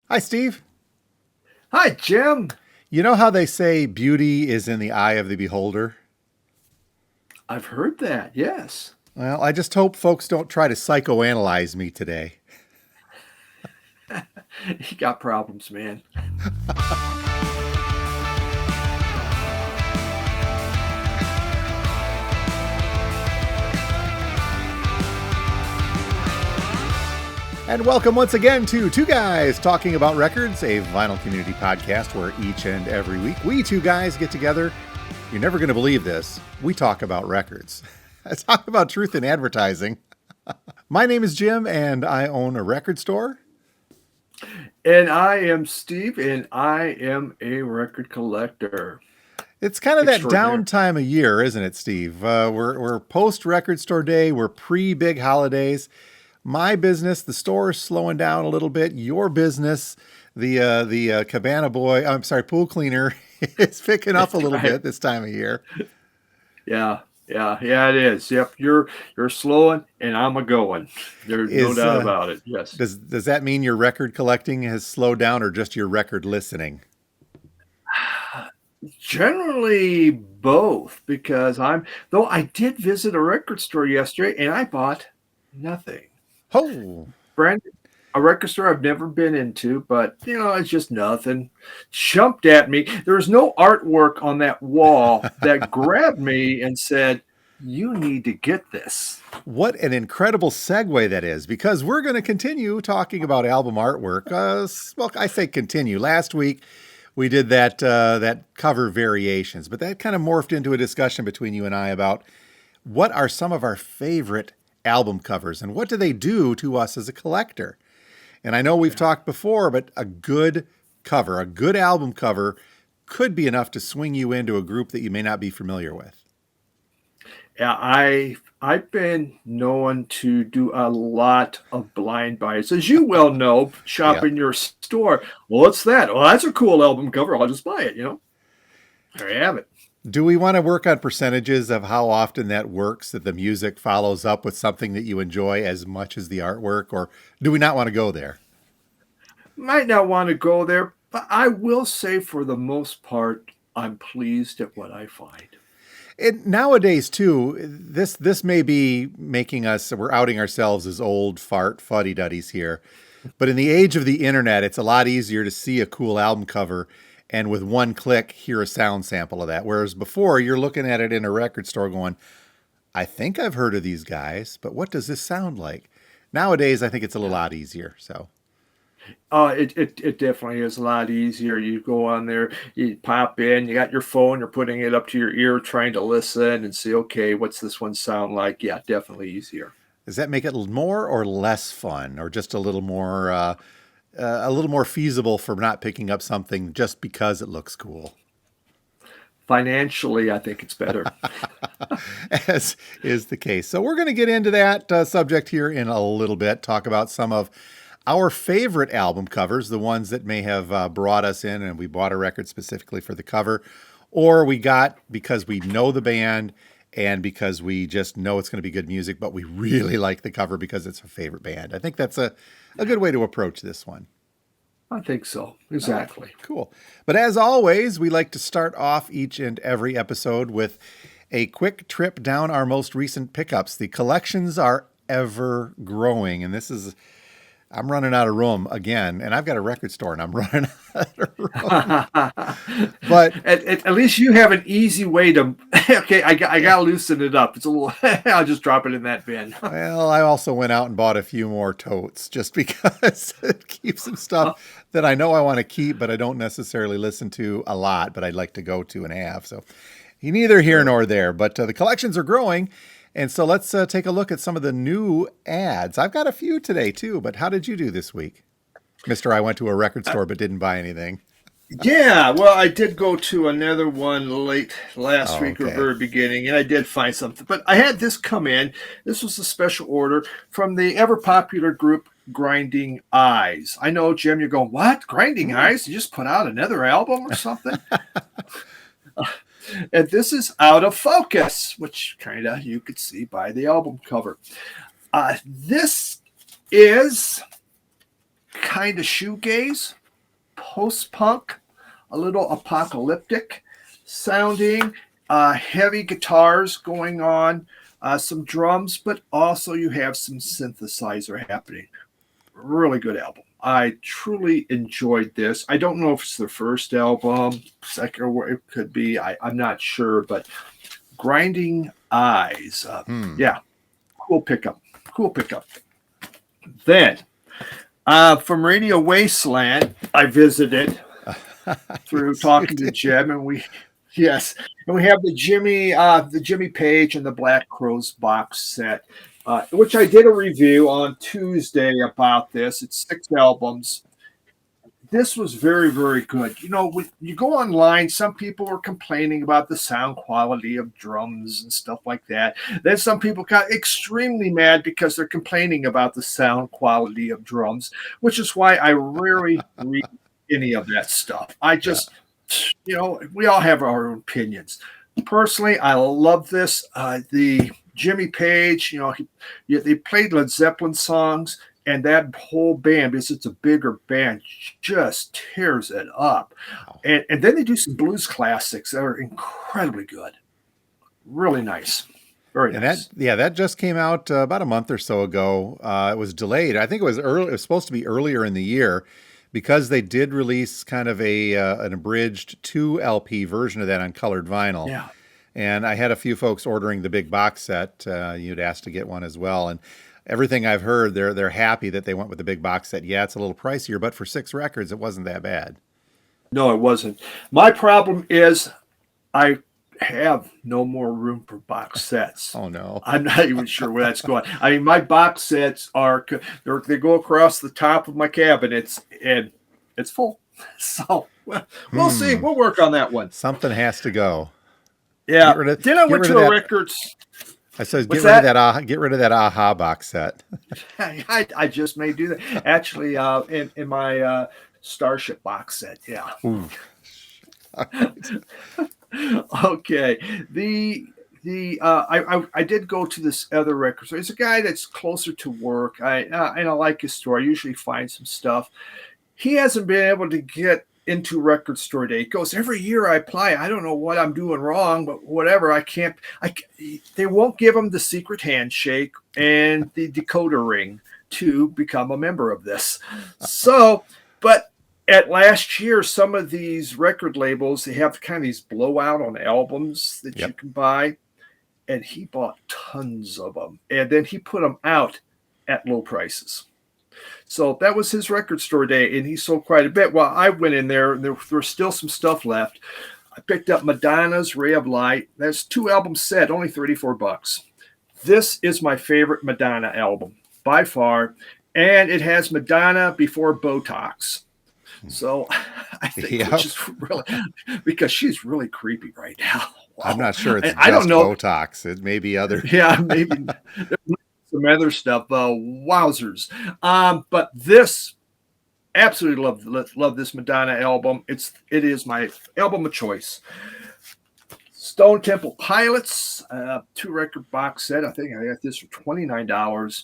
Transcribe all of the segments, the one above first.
Hi, Steve. Hi, Jim. You know how they say beauty is in the eye of the beholder? I've heard that. Yes. Well, I just hope folks don't try to psychoanalyze me today. You got problems, man. And welcome once again to Two Guys Talking About Records, a vinyl community podcast where each and every week we two guys get together. You're never going to believe this. We talk about records. I talk about truth in advertising. My name is Jim, and I own a record store. And I am Steve, and I am a record collector. It's kind of that Extraordinary. downtime of year, isn't it, Steve? We're post record store day. We're pre big holidays. My business, the store is slowing down a little bit. Your business, the cabana boy, I'm sorry, pool cleaner, is picking up a That's little right. bit this time of year. Yeah, it is. Yep, you're slowing, and I'm a going. There's no Is doubt about it. Yes. does that mean your record collecting has slowed down, or just your record listening? Generally both, because though I did visit a record store yesterday, and I bought nothing. Oh, Brand A record store I've never been into, but it's just nothing. Jumped at me. There was no artwork on that wall that grabbed me and said, "You need to get this." what an incredible segue that is, because we're going to continue talking about album artwork. Well, I say continue. Last week we did that cover variations, but that kind of morphed into a discussion between you and I about what are some of our favorite album covers and what do they do to us as a collector. And I know we've Yeah. talked before, but a good cover, a good album cover could be enough to swing you into a group that you may not be familiar with. Yeah, I've been known to do a lot of blind buys, as you well know, Yeah. shopping your store. Well, what's that? Oh, that's a cool album cover. I'll just buy it. There you have it. Do we want to work on percentages of how often that works, that the music follows up with something that you enjoy as much as the artwork, or do we not want to go there? Might not want to go there, but I will say for the most part, I'm pleased at what I find. And nowadays too, this may be making us we're outing ourselves as old fart fuddy duddies here. But in the age of the internet, it's a lot easier to see a cool album cover and with one click hear a sound sample of that. Whereas before you're looking at it in a record store going, I think I've heard of these guys, but what does this sound like? Nowadays I think it's a Yeah. lot easier. So It definitely is a lot easier. You go on there, you pop in, you got your phone, you're putting it up to your ear, trying to listen and see, okay, what's this one sound like? Yeah, definitely easier. does that make it more or less fun, or just a little more feasible for not picking up something just because it looks cool? Financially, I think it's better. As is the case. So we're going to get into that subject here in a little bit, talk about some of our favorite album covers, the ones that may have brought us in and we bought a record specifically for the cover, or we got because we know the band and because we just know it's going to be good music, but we really like the cover because it's a favorite band. I think that's a good way to approach this one. I think so. All right, Exactly. cool. But as always, we like to start off each and every episode with a quick trip down our most recent pickups. The collections are ever growing, and I'm running out of room again, and I've got a record store and I'm running out of room. But At least you have an easy way to. Okay, I got to loosen it up. It's a little. I'll just drop it in that bin. well, I also went out and bought a few more totes just because it keeps some stuff that I know I want to keep, but I don't necessarily listen to a lot, but I'd like to go to and have. So neither here Sure. nor there, but the collections are growing. And so let's take a look at some of the new ads. I've got a few today too, but how did you do this week? Mister, I went to a record store but didn't buy anything. Yeah, well, I did go to another one late last Oh, week or okay. very beginning, and I did find something. But I had this come in. This was a special order from the ever popular group Grinding Eyes. I know, Jim, you're going, what? Grinding Hmm. Eyes? You just put out another album or something? And this is Out of Focus, which kind of you could see by the album cover. This is kind of shoegaze. post-punk, a little apocalyptic sounding, heavy guitars going on, some drums, but also you have some synthesizer happening. Really good album. I truly enjoyed this. I don't know if it's their first album, second, or it could be. I'm not sure, but Grinding Eyes. Yeah, cool pickup. Cool pickup. Then, from Radio Wasteland, I visited through Yes, you talking to did. Jim, and yes, and we have the Jimmy Page and the Black Crows box set, which I did a review on Tuesday about this. It's 6 albums. This was very, very good. You know, when you go online, some people were complaining about the sound quality of drums and stuff like that. Then some people got extremely mad because they're complaining about the sound quality of drums, which is why I rarely read any of that stuff. I Yeah. just, we all have our own opinions. Personally, I love this. The Jimmy Page, they played Led Zeppelin songs, and that whole band, because it's a bigger band, just tears it up. Wow. And then they do some blues classics that are incredibly good. Really nice. Very And nice. that just came out about a month or so ago. It was delayed. I think it was early. It was supposed to be earlier in the year because they did release kind of an abridged 2 LP version of that on colored vinyl. Yeah. And I had a few folks ordering the big box set. You'd asked to get one as well, and everything I've heard, they're happy that they went with the big box set. Yeah, it's a little pricier, but for 6 records, it wasn't that bad. No, it wasn't. My problem is I have no more room for box sets. Oh no. I'm not even sure where that's going. I mean, my box sets they go across the top of my cabinets, and it's full. So we'll see. We'll work on that one. Something has to go. Yeah. Then I get went rid to of a that. records. I said, What's get rid of that? that. Get rid of that Aha box set. I just may do that. Actually, in my Starship box set. Yeah. Ooh. Okay. I did go to this other record store. It's a guy that's closer to work. And I like his store. I usually find some stuff. He hasn't been able to get into record store day. He goes, every year I apply. I don't know what I'm doing wrong, but whatever. They won't give him the secret handshake and the decoder ring to become a member of this. So, but at last year, some of these record labels, they have kind of these blowout on albums that you can buy. And he bought tons of them. And then he put them out at low prices. So that was his record store day, and he sold quite a bit. Well, I went in there, and there was still some stuff left. I picked up Madonna's Ray of Light. That's 2 album set, only $34. This is my favorite Madonna album by far, and it has Madonna before Botox. So I think which is really because she's really creepy right now. Wow. I'm not sure it's I don't know. Botox. It may be other. Yeah, maybe some other stuff. Wowzers. But this absolutely love this Madonna album. It is my album of choice. Stone Temple Pilots, 2-record box set. I think I got this for $29.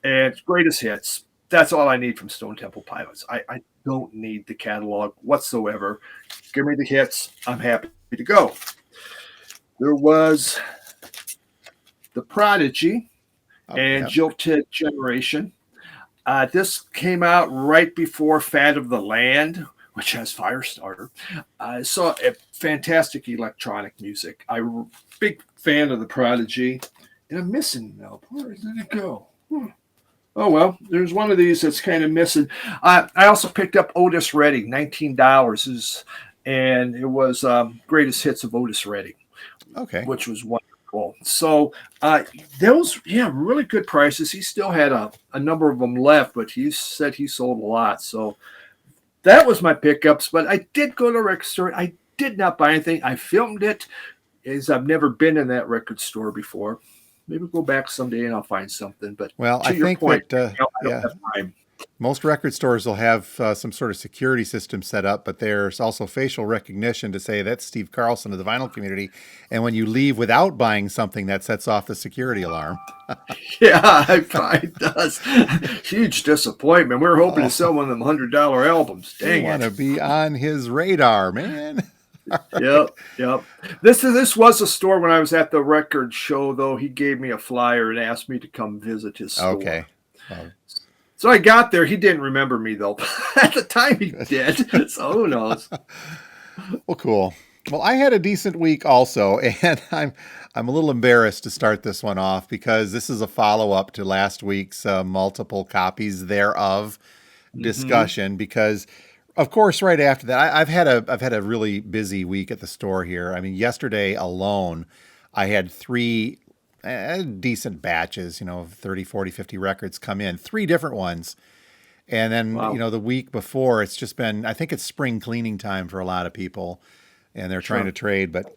And greatest hits. That's all I need from Stone Temple Pilots. I don't need the catalog whatsoever. Give me the hits. I'm happy to go. There was The Prodigy and Jilted Generation. This came out right before Fat of the Land, which has Firestarter. I saw a fantastic electronic music. I'm a big fan of The Prodigy. And I'm missing now. Where did it go? Oh, well, there's one of these that's kind of missing. I also picked up Otis Redding, $19. And it was greatest hits of Otis Redding. Okay. Which was wonderful. So those, really good prices. He still had a number of them left, but he said he sold a lot. So that was my pickups. But I did go to a record store. I did not buy anything. I filmed it, as I've never been in that record store before. Maybe go back someday and I'll find something. But well, to I your think point, that I don't have time. Most record stores will have some sort of security system set up, but there's also facial recognition to say that's Steve Carlson of the vinyl community. And when you leave without buying something, that sets off the security alarm. Yeah, it probably does. Huge disappointment. We were hoping to Oh, sell one of them $100 albums. you Dang want it. to be on his radar, man. All right. Yep, yep. This was a store when I was at the record show, though. He gave me a flyer and asked me to come visit his Okay. store. Well, So I got there. He didn't remember me though. At the time, he did. So who knows? well, cool. Well, I had a decent week also, and I'm a little embarrassed to start this one off because this is a follow up to last week's multiple copies thereof Hmm. discussion. Because, of course, right after that, I've had a really busy week at the store here. I mean, yesterday alone, I had three decent batches, 30, 40, 50 records come in, three different ones. And then, Wow. the week before, it's just been, I think it's spring cleaning time for a lot of people and they're trying to Sure. trade. But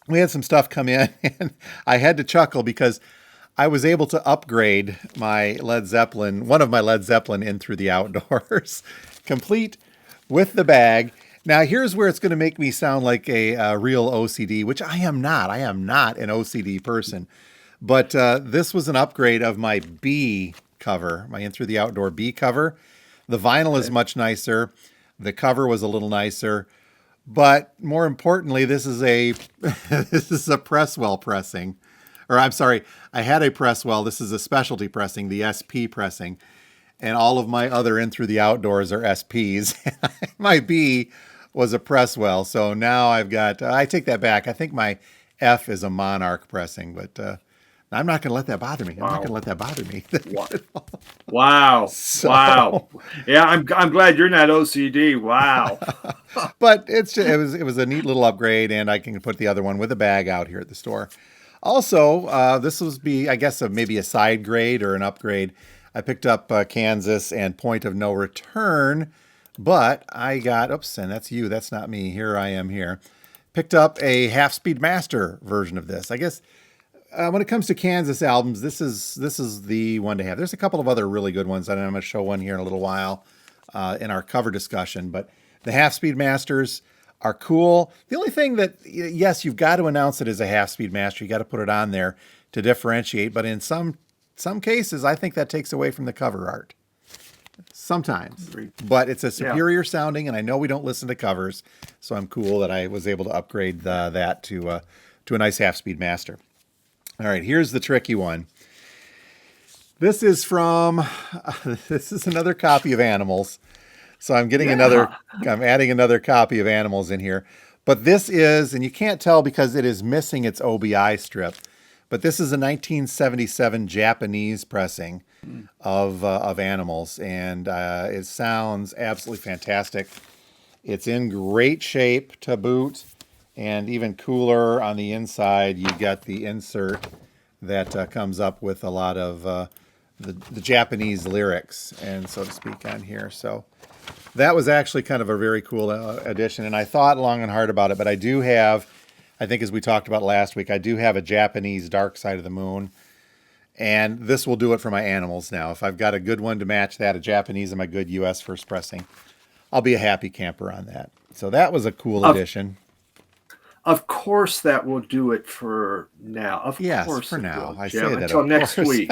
we had some stuff come in and I had to chuckle because I was able to upgrade one of my Led Zeppelin in through the outdoors, complete with the bag. Now, here's where it's going to make me sound like a real OCD, which I am not. I am not an OCD person. But this was an upgrade of my B cover, my In Through the Outdoor B cover. The vinyl is Okay. much nicer. The cover was a little nicer. But more importantly, this is a this is a Presswell pressing. Or I'm sorry, I had a Presswell. This is a specialty pressing, the SP pressing. And all of my other In Through the Outdoors are SPs. My B was a Presswell. So now I've got, I take that back. I think my F is a Monarch pressing, but I'm not going to let that bother me. I'm not going to Wow. let that bother me. Wow. Wow. Wow. So, Yeah, I'm glad you're not OCD. Wow. but it was a neat little upgrade, and I can put the other one with a bag out here at the store. Also, this was I guess, maybe a side grade or an upgrade. I picked up Kansas and Point of No Return, but I got, oops, and that's you. That's not me. Here I am here. Picked up a Half Speed Master version of this. I guess when it comes to Kansas albums, this is the one to have. There's a couple of other really good ones, and I'm going to show one here in a little while in our cover discussion. But the Half Speed Masters are cool. The only thing that, yes, you've got to announce it as a Half Speed Master. You got to put it on there to differentiate. But in some cases, I think that takes away from the cover art. Sometimes, Agreed. but it's a Yeah. superior sounding, and I know we don't listen to covers, so I'm cool that I was able to upgrade that to a nice Half Speed Master. All right, here's the tricky one. This is from this is another copy of Animals. So Yeah. I'm adding another copy of Animals in here. But this is, and you can't tell because it is missing its OBI strip, but this is a 1977 Japanese pressing Mm. of Animals, and it sounds absolutely fantastic. It's in great shape to boot, and even cooler on the inside, you got the insert that comes up with a lot of the Japanese lyrics, and so to speak, on here. So that was actually kind of a very cool addition, and I thought long and hard about it, but I do have, I think as we talked about last week, I do have a Japanese Dark Side of the Moon, and this will do it for my Animals now. If I've got a good one to match that, a Japanese and my good US first pressing, I'll be a happy camper on that. So that was a cool Of addition. of course that will do it for now. Of Yes, course for it now. will, I Jim. say that, Until of next course. week.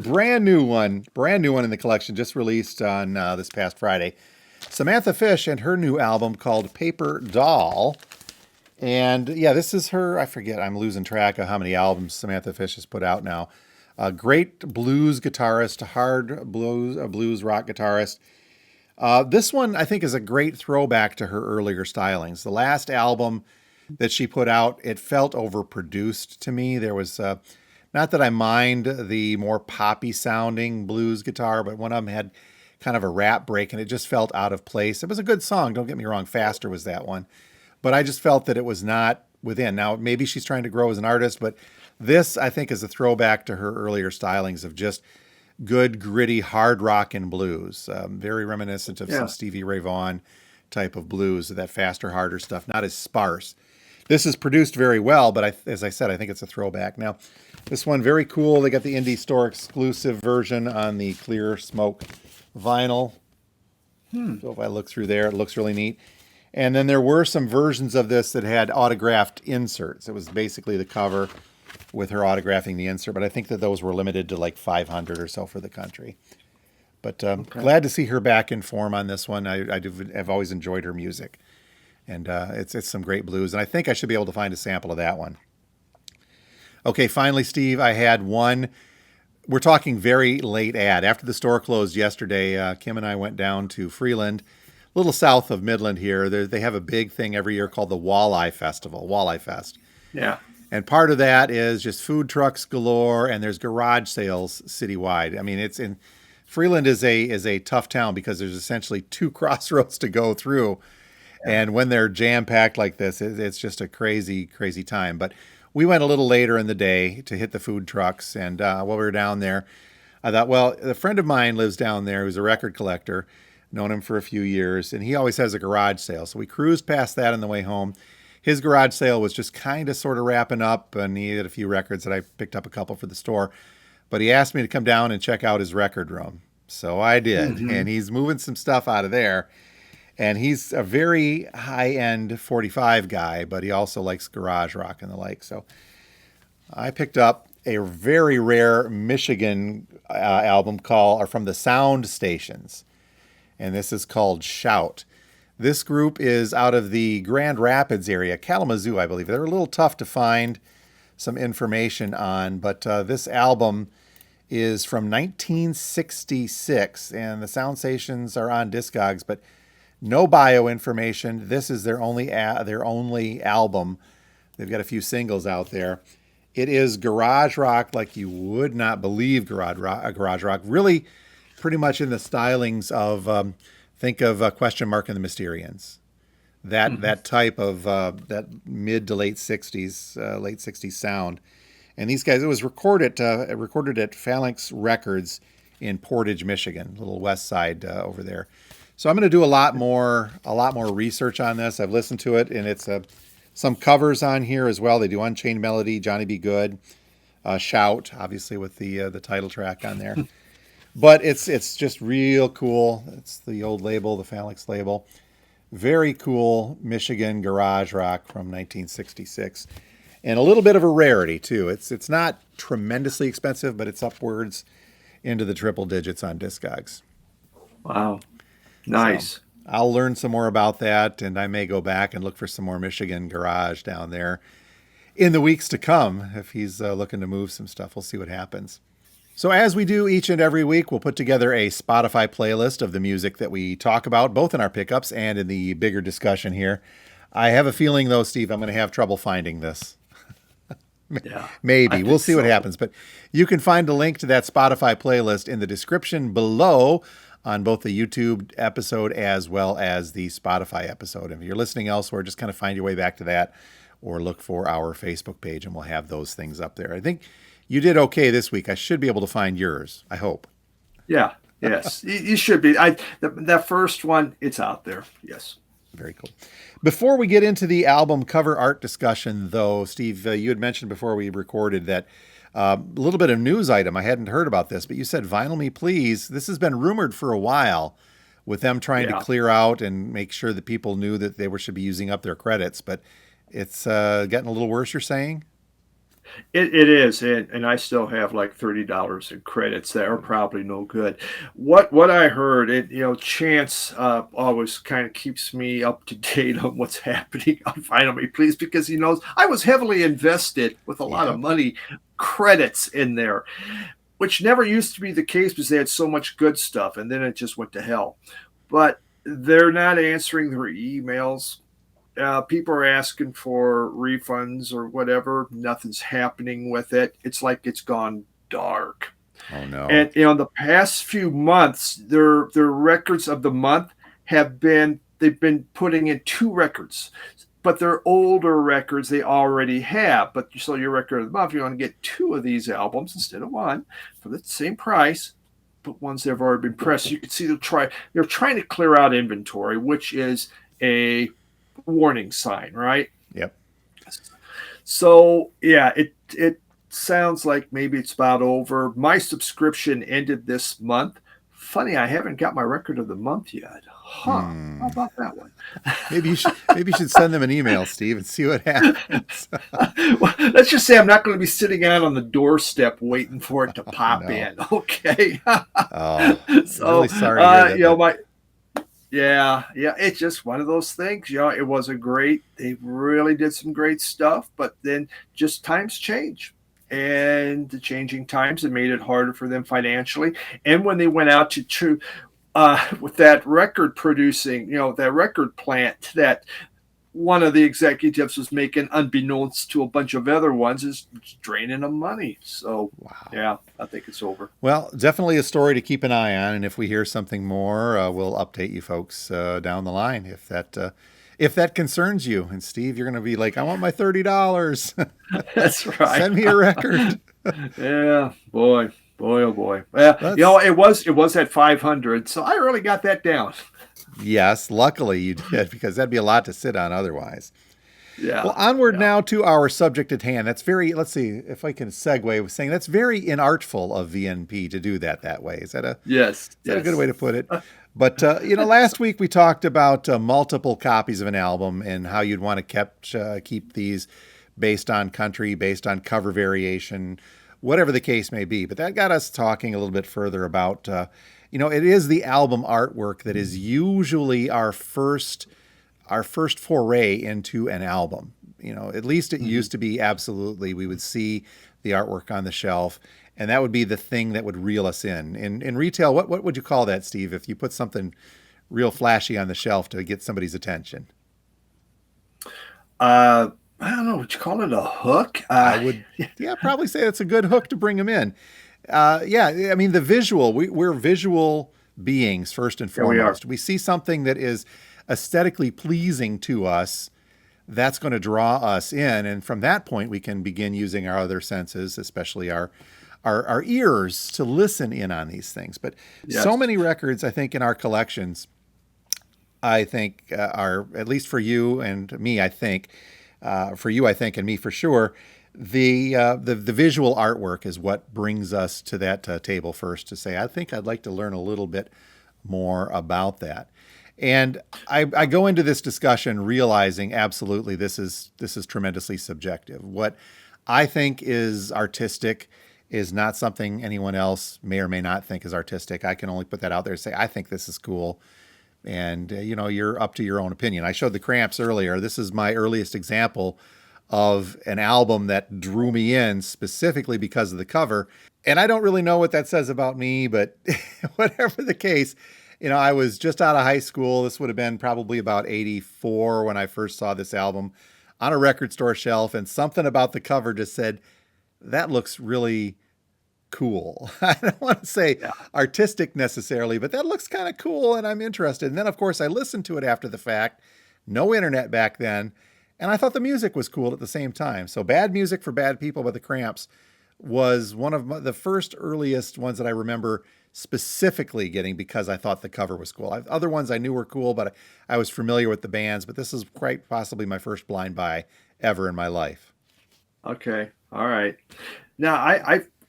Brand new one in the collection, just released on this past Friday. Samantha Fish and her new album called Paper Doll. And yeah, this is her, I forget, I'm losing track of how many albums Samantha Fish has put out now. A great blues guitarist, hard blues rock guitarist. This one, I think, is a great throwback to her earlier stylings. The last album that she put out, it felt overproduced to me. There was, not that I mind the more poppy sounding blues guitar, but one of them had kind of a rap break and it just felt out of place. It was a good song, don't get me wrong. Faster was that one. But I just felt that it was not within. Now, maybe she's trying to grow as an artist, but this, I think, is a throwback to her earlier stylings of just good, gritty, hard rock and blues. Very reminiscent of some Yeah. Stevie Ray Vaughan type of blues, that faster, harder stuff, not as sparse. This is produced very well, but as I said, I think it's a throwback. Now, this one, very cool. They got the indie store exclusive version on the Clear Smoke vinyl. So if I look through there, it looks really neat. And then there were some versions of this that had autographed inserts. It was basically the cover with her autographing the insert, but I think that those were limited to like 500 or so for the country. But Okay. glad to see her back in form on this one. I've always enjoyed her music, and it's some great blues. And I think I should be able to find a sample of that one. Okay, finally, Steve, I had one. We're talking very late ad. After the store closed yesterday, Kim and I went down to Freeland, a little south of Midland here. They have a big thing every year called the Walleye Festival, Walleye Fest. Yeah. And part of that is just food trucks galore, and there's garage sales citywide. I mean, it's in Freeland is a tough town because there's essentially two crossroads to go through, and when they're jam packed like this, it's just a crazy time. But we went a little later in the day to hit the food trucks, and while we were down there, I thought, well, a friend of mine lives down there who's a record collector, known him for a few years, and he always has a garage sale. So we cruised past that on the way home. His garage sale was just kind of sort of wrapping up, and he had a few records that I picked up a couple for the store. But he asked me to come down and check out his record room. So I did, and he's moving some stuff out of there. And he's a very high-end 45 guy, but he also likes garage rock and the like. So I picked up a very rare Michigan album from the Sound Stations, and this is called Shout. This group is out of the Grand Rapids area, Kalamazoo, I believe. They're a little tough to find some information on, but this album is from 1966, and the Sound Stations are on Discogs, but no bio information. This is their only album. They've got a few singles out there. It is garage rock like you would not believe garage rock. Really pretty much in the stylings of, think of Question Mark and the Mysterians. That type of that mid to late 60s sound. And these guys, it was recorded at Phalanx Records in Portage, Michigan, a little west side over there. So I'm going to do a lot more research on this. I've listened to it, and it's some covers on here as well. They do Unchained Melody, Johnny Be Good, Shout, obviously with the title track on there. But it's just real cool. It's the old label, the Phalanx label. Very cool Michigan garage rock from 1966. And a little bit of a rarity, too. It's not tremendously expensive, but it's upwards into the triple digits on Discogs. Wow. Nice. So I'll learn some more about that, and I may go back and look for some more Michigan garage down there in the weeks to come. If he's looking to move some stuff, we'll see what happens. So as we do each and every week, we'll put together a Spotify playlist of the music that we talk about, both in our pickups and in the bigger discussion here. I have a feeling, though, Steve, I'm going to have trouble finding this. Yeah. Maybe. We'll see what happens. But you can find a link to that Spotify playlist in the description below on both the YouTube episode as well as the Spotify episode. If you're listening elsewhere, just kind of find your way back to that or look for our Facebook page, and we'll have those things up there. I think you did okay this week. I should be able to find yours, I hope. Yeah. Yes. You should be. That first one, it's out there. Yes. Very cool. Before we get into the album cover art discussion, though, Steve, you had mentioned before we recorded that a little bit of news item. I hadn't heard about this, but you said Vinyl Me Please. This has been rumored for a while with them trying to clear out and make sure that people knew that they should be using up their credits. But it's getting a little worse, you're saying? It is, and I still have like $30 in credits that are probably no good. What I heard, Chance always kind of keeps me up to date on what's happening on Find Me Please, because he knows I was heavily invested with a lot of money credits in there, which never used to be the case because they had so much good stuff, and then it just went to hell. But they're not answering their emails. People are asking for refunds or whatever. Nothing's happening with it. It's like it's gone dark. Oh no! And the past few months, their records of the month they've been putting in 2 records, but they're older records they already have. But so your record of the month, you want to get 2 of these albums instead of 1 for the same price, but ones that have already been pressed. You can see they're trying to clear out inventory, which is a warning sign, right? Yep. So yeah, it sounds like maybe it's about over. My subscription ended this month funny, I haven't got my record of the month yet. Huh? How Hmm. about that one? Maybe you should send them an email, Steve, and see what happens. Well, let's just say I'm not going to be sitting out on the doorstep waiting for it to pop No. in. Okay. Oh, really So, sorry to hear that, but my yeah, it's just one of those things. It was a great. They really did some great stuff, but then just times change, and the changing times have made it harder for them financially. And when they went out to with that record producing, that record plant that one of the executives was making, unbeknownst to a bunch of other ones, is draining them money. So, wow. yeah, I think it's over. Well, definitely a story to keep an eye on, and if we hear something more, we'll update you folks down the line if that concerns you. And Steve, you're going to be like, I want my $30. That's right. Send me a record. Yeah, boy, oh boy. Yeah, That's it was at 500, so I really got that down. Yes, luckily you did because that'd be a lot to sit on otherwise. Well, Yeah, onward yeah. now to our subject at hand. That's very, let's see if I can segue with saying that's very inartful of VNP to do that way. Yes, Is that a good way yes. to put it? But last week we talked about multiple copies of an album and how you'd want to keep these based on country, based on cover variation, whatever the case may be. But that got us talking a little bit further about, it is the album artwork that is usually our first foray into an album. At least it Mhm. used to be absolutely. We would see the artwork on the shelf, and that would be the thing that would reel us in. In retail, what would you call that, Steve? If you put something real flashy on the shelf to get somebody's attention, I don't know. Would you call it a hook? I would, yeah, probably say that's a good hook to bring them in. Yeah, I mean the visual. We're visual beings first and Yeah, we are. foremost. We see something that is aesthetically pleasing to us, that's going to draw us in. And from that point, we can begin using our other senses, especially our ears, to listen in on these things. But so Yes. many records, I think, in our collections, I think, are, at least for you and me, I think, for you, I think, and me for sure, the visual artwork is what brings us to that table first to say, I think I'd like to learn a little bit more about that. And I go into this discussion realizing absolutely this is tremendously subjective. What I think is artistic is not something anyone else may or may not think is artistic. I can only put that out there and say I think this is cool, and you're up to your own opinion. I showed the Cramps earlier. This is my earliest example of an album that drew me in specifically because of the cover. And I don't really know what that says about me, but whatever the case, I was just out of high school. This would have been probably about 84 when I first saw this album on a record store shelf, and something about the cover just said, that looks really cool. I don't want to say Yeah. artistic necessarily, but that looks kind of cool and I'm interested. And then, of course, I listened to it after the fact. No internet back then. And I thought the music was cool at the same time. So, Bad Music for Bad People by the Cramps was one of the first earliest ones that I remember specifically getting because I thought the cover was cool. Other ones I knew were cool, but I was familiar with the bands. But this is quite possibly my first blind buy ever in my life. Okay. All right. Now,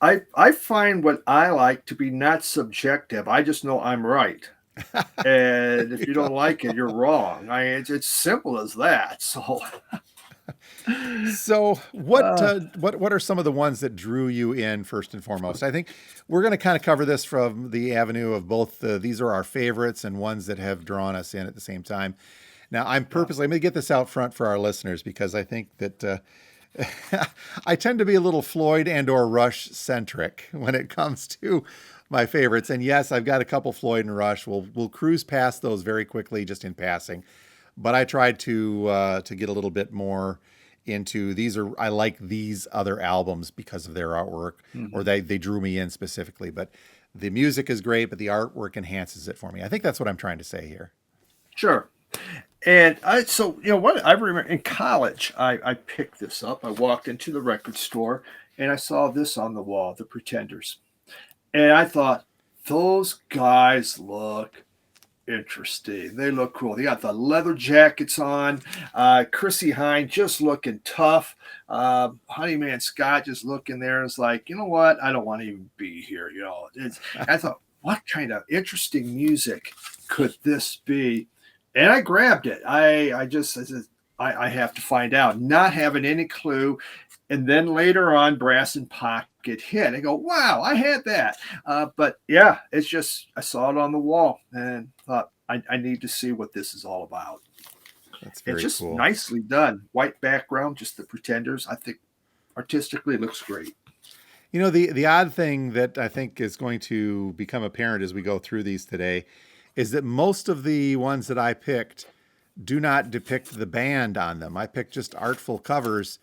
I find what I like to be not subjective. I just know I'm right. And if you don't like it, you're wrong. It's simple as that. So, So, what uh, uh, what are some of the ones that drew you in first and foremost? I think we're going to kind of cover this from the avenue of both. These are our favorites and ones that have drawn us in at the same time. Now, yeah. let me get this out front for our listeners because I think that I tend to be a little Floyd and or Rush centric when it comes to my favorites. And yes, I've got a couple Floyd and Rush. We'll cruise past those very quickly, just in passing. But I tried to get a little bit more into I like these other albums because of their artwork, or Mhm. they drew me in specifically. But the music is great, but the artwork enhances it for me. I think that's what I'm trying to say here. Sure. And what I remember in college, I picked this up. I walked into the record store and I saw this on the wall, The Pretenders. And I thought, those guys look interesting. They look cool. They got the leather jackets on. Chrissy Hine just looking tough. Honeyman Scott just looking there. It's like, you know what? I don't want to even be here. I thought, what kind of interesting music could this be? And I grabbed it. I said, I have to find out, not having any clue. And then later on, Brass and Pocket hit. I go, wow, I had that. But yeah, it's just, I saw it on the wall and thought, I need to see what this is all about. That's It's very just cool. nicely done. White background, just the Pretenders. I think artistically it looks great. You know, the odd thing that I think is going to become apparent as we go through these today is that most of the ones that I picked do not depict the band on them. I picked just artful covers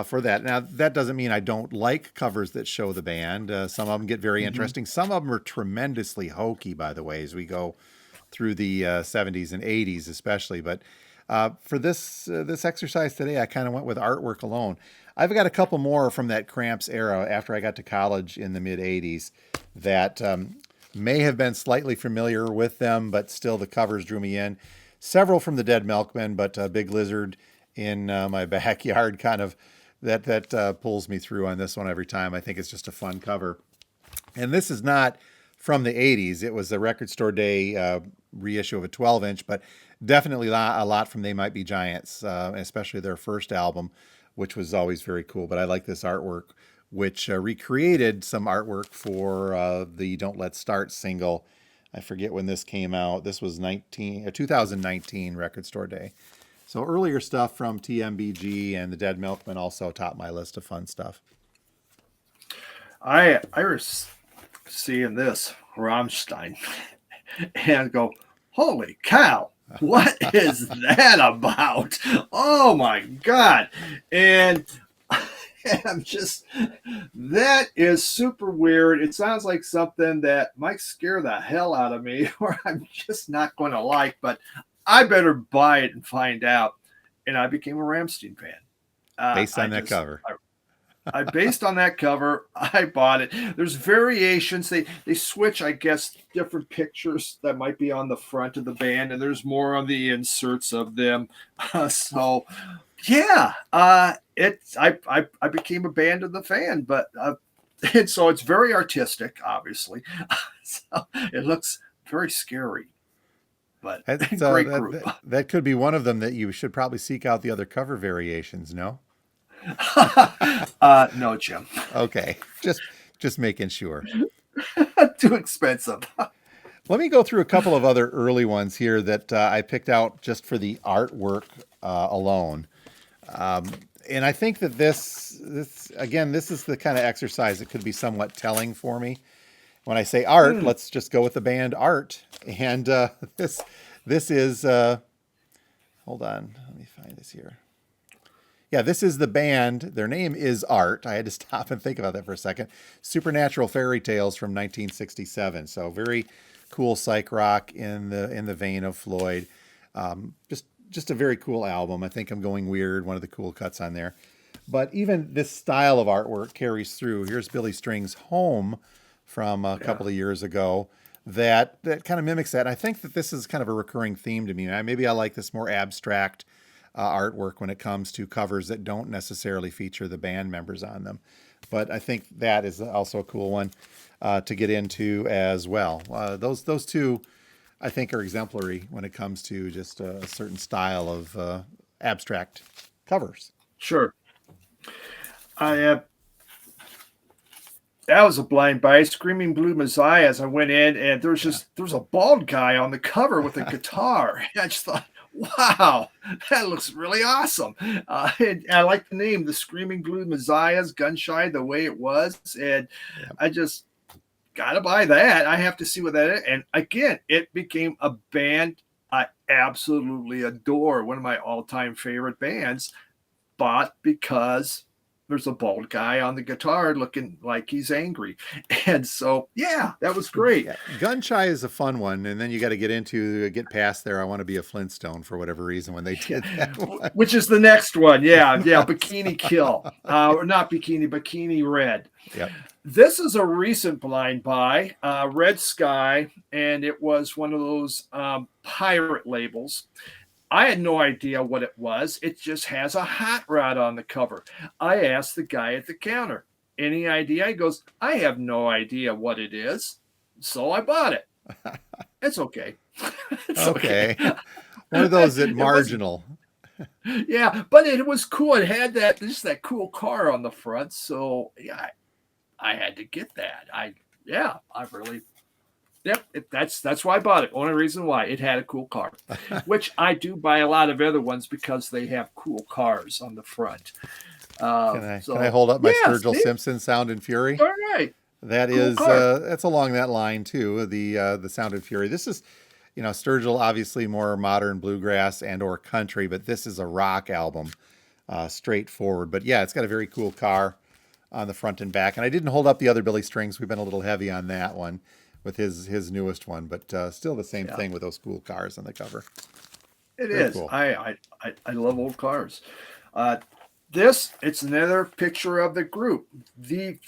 for that. Now, that doesn't mean I don't like covers that show the band. Some of them get very Mm-hmm. interesting. Some of them are tremendously hokey, by the way, as we go through the 70s and 80s, especially. But for this exercise today, I kind of went with artwork alone. I've got a couple more from that Cramps era after I got to college in the mid 80s that may have been slightly familiar with them, but still the covers drew me in. Several from the Dead Milkmen, but Big Lizard in my backyard kind of that pulls me through on this one every time. I think it's just a fun cover. And this is not from the 80s. It was a Record Store Day reissue of a 12-inch, but definitely a lot from They Might Be Giants, especially their first album, which was always very cool. But I like this artwork, which recreated some artwork for the Don't Let's Start single. I forget when this came out. This was 2019 Record Store Day. So earlier stuff from TMBG and the Dead Milkmen also topped my list of fun stuff. I was seeing this Rammstein and go, holy cow, what is that about? Oh my God. And I'm just, that is super weird. It sounds like something that might scare the hell out of me or I'm just not going to like, but I better buy it and find out. And I became a Rammstein fan. Based on that cover. I based on that cover, I bought it. There's variations. They switch, I guess, different pictures that might be on the front of the band, and there's more on the inserts of them. So, yeah, I became a band of the fan, but and so it's very artistic, obviously. So it looks very scary, but great group. That could be one of them that you should probably seek out the other cover variations. No. No, Jim. Okay, just making sure. Too expensive. Let me go through a couple of other early ones here that I picked out just for the artwork alone. And I think that this is the kind of exercise that could be somewhat telling for me. When I say art, let's just go with the band Art. And this is hold on, let me find this here. Yeah, this is the band. Their name is Art. I had to stop and think about that for a second. Supernatural Fairy Tales from 1967. So very cool psych rock in the vein of Floyd. Just a very cool album. I think I'm Going Weird, one of the cool cuts on there. But even this style of artwork carries through. Here's Billy String's Home from a couple of years ago. That kind of mimics that. I think that this is kind of a recurring theme to me. Maybe I like this more abstract artwork when it comes to covers that don't necessarily feature the band members on them. But I think that is also a cool one to get into as well. Those two, I think, are exemplary when it comes to just a certain style of abstract covers. Sure. That was a blind buy. Screaming Blue Messiahs. I went in and there's a bald guy on the cover with a guitar. I just thought, wow, that looks really awesome. And I like the name, the Screaming Blue Messiahs, Gunshy, the way it was. And I just got to buy that. I have to see what that is. And again, it became a band I absolutely adore. One of my all-time favorite bands, bought because there's a bald guy on the guitar looking like he's angry. And so, yeah, that was great. Yeah. Gun Shy is a fun one. And then you got to get past there. I Want to Be a Flintstone for whatever reason when they did that one. Which is the next one. Yeah. Bikini Kill. Or not Bikini Red. Yep. This is a recent blind buy, Red Sky. And it was one of those pirate labels. I had no idea what it was. It just has a hot rod on the cover. I asked the guy at the counter, any idea? He goes, I have no idea what it is. So I bought it. It's okay. It's okay. Okay. One of those that It was marginal. yeah, but it was cool. It had that cool car on the front. So yeah, I had to get that. I really yep. That's why I bought it. Only reason why it had a cool car, which I do buy a lot of other ones because they have cool cars on the front. Can I So hold up my yeah, Sturgill see, Simpson Sound and Fury? all right, That cool is car. that's along that line too. The Sound and Fury. This is, Sturgill obviously more modern bluegrass and or country, but this is a rock album, straightforward. But yeah, it's got a very cool car on the front and back. And I didn't hold up the other Billy Strings. We've been a little heavy on that one with his newest one, but still the same Yeah, thing with those cool cars on the cover. it Very is. cool. I love old cars. Uh, this it's another picture of the group, the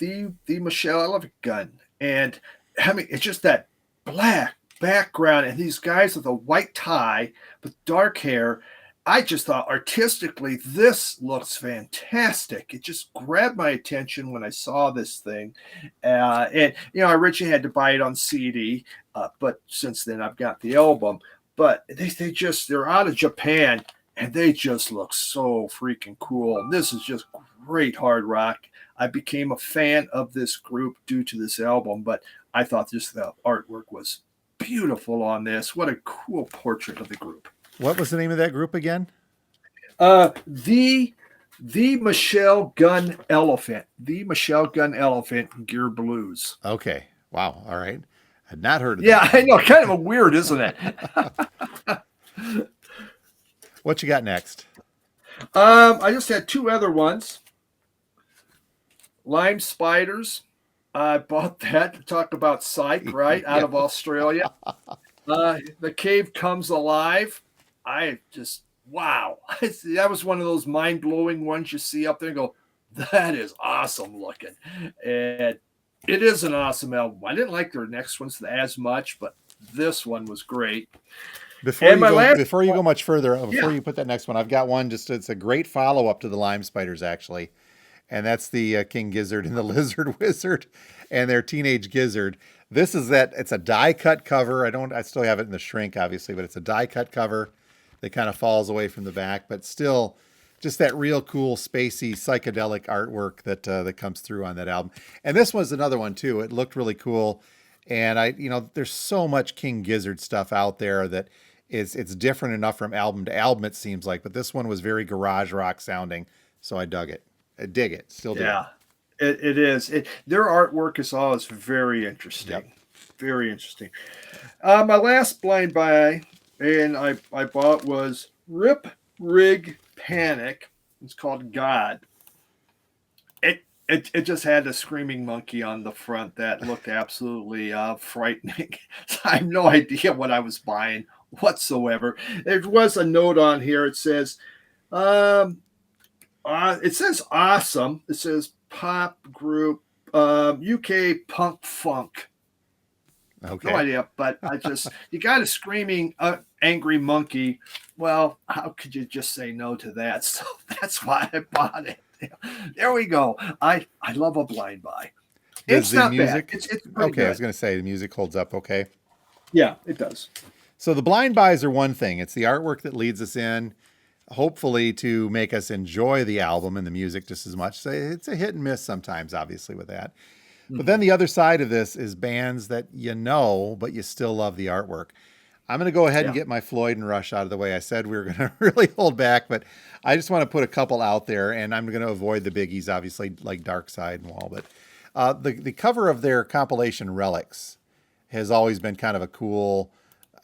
Michelle Elephant gun, and I mean it's just that black background and these guys with a white tie with dark hair. I just thought artistically this looks fantastic. It just grabbed my attention when I saw this thing, and I originally had to buy it on CD, but since then I've got the album. But they're out of Japan and they just look so freaking cool. This is just great hard rock. I became a fan of this group due to this album, but I thought just the artwork was beautiful on this. What a cool portrait of the group. What was the name of that group again? The Michelle Gunn Elephant, the Michelle Gunn Elephant Gear Blues. Okay. Wow. All right. Had not heard of Yeah, that I band. know, kind of a weird, isn't it? What you got next? I just had two other ones. Lime spiders. I bought that to talk about psych, right? Out Yeah. of Australia. The cave comes alive. I just wow. That was one of those mind blowing ones you see up there and go, that is awesome looking. And it is an awesome album. I didn't like their next ones as much, but this one was great. Before And you my go, last before you one, go much further, before yeah, you put that next one, I've got one. Just it's a great follow up to the Lime Spiders, actually, and that's the King Gizzard and the Lizard Wizard, and their teenage gizzard. This is that. It's a die cut cover. I still have it in the shrink, obviously, but it's a die cut cover that kind of falls away from the back, but still, just that real cool, spacey, psychedelic artwork that comes through on that album. And this was another one too. It looked really cool, and there's so much King Gizzard stuff out there that it's different enough from album to album, it seems like, but this one was very garage rock sounding, so I dug it. I dig it, still do. yeah, it is. Their artwork is always very Yep. interesting. Very interesting. My last blind buy, and I bought was Rip Rig Panic. It's called God. It just had a screaming monkey on the front that looked absolutely frightening. I have no idea what I was buying whatsoever. There was a note on here. Um, it says awesome. It says pop group, UK punk funk. No Okay. idea, but you got a screaming, angry monkey. Well, how could you just say no to that? So that's why I bought it. There we go. I love a blind buy. Does It's the not bad. music? It's pretty Okay, I was good. going to say the music holds up. Okay. Yeah, it does. So the blind buys are one thing. It's the artwork that leads us in, hopefully to make us enjoy the album and the music just as much. So it's a hit and miss sometimes, obviously, with that. But then Hmm. the other side of this is bands that but you still love the artwork. I'm going to go ahead and Yeah, get my Floyd and Rush out of the way. I said we were going to really hold back, but I just want to put a couple out there, and I'm going to avoid the biggies, obviously, like Dark Side and Wall. But the cover of their compilation Relics has always been kind of